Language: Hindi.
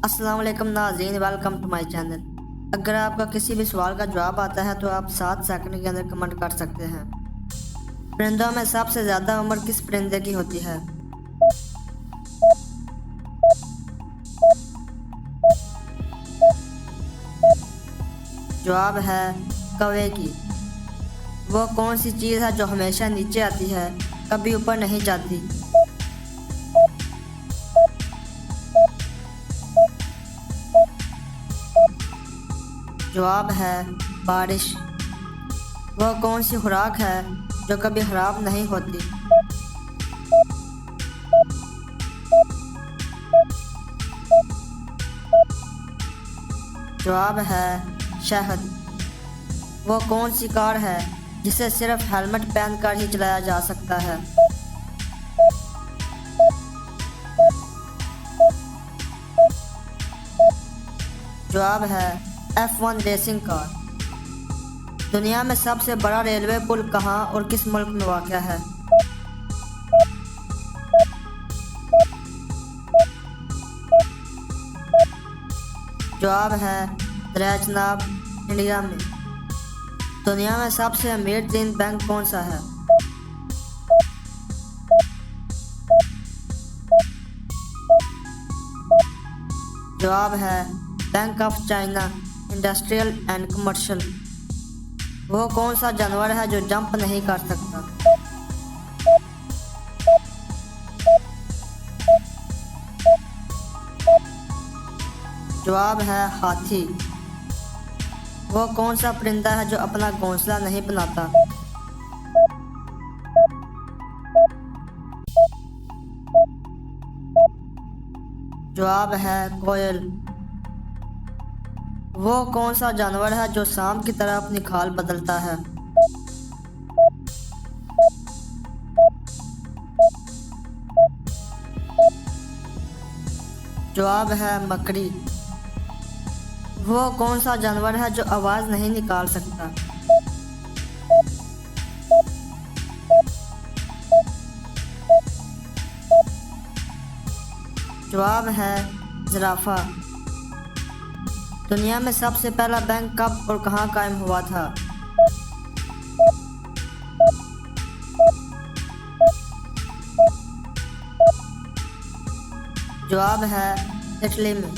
अस्सलाम वालेकुम नाज़रीन, वेलकम टू माय चैनल। अगर आपका किसी भी सवाल का जवाब आता है तो आप 7 सेकंड के अंदर कमेंट कर सकते हैं। परिंदों में सबसे ज़्यादा उम्र किस परिंदे की होती है? जवाब है कौवे की। वो कौन सी चीज़ है जो हमेशा नीचे आती है, कभी ऊपर नहीं जाती? जवाब है बारिश। वह कौन सी खुराक है जो कभी खराब नहीं होती? जवाब है शहद। वह कौन सी कार है जिसे सिर्फ हेलमेट पहनकर ही चलाया जा सकता है? जवाब है F1 रेसिंग कार। दुनिया में सबसे बड़ा रेलवे पुल कहाँ और किस मुल्क में वाक़या है? जवाब है दरिया चनाब, इंडिया में। दुनिया में सबसे अमीर तीन बैंक कौन सा है? जवाब है bank of China industrial and commercial. वो कौन सा जानवर है जो जंप नहीं कर सकता? जवाब है हाथी। वो कौन सा परिंदा है जो अपना घोंसला नहीं बनाता? जवाब है कोयल। वो कौन सा जानवर है जो सांप की तरह अपनी खाल बदलता है? जवाब है मकड़ी। वो कौन सा जानवर है जो आवाज़ नहीं निकाल सकता? जवाब है जिराफा। दुनिया में सबसे पहला बैंक कब और कहाँ कायम हुआ था? जवाब है इटली में।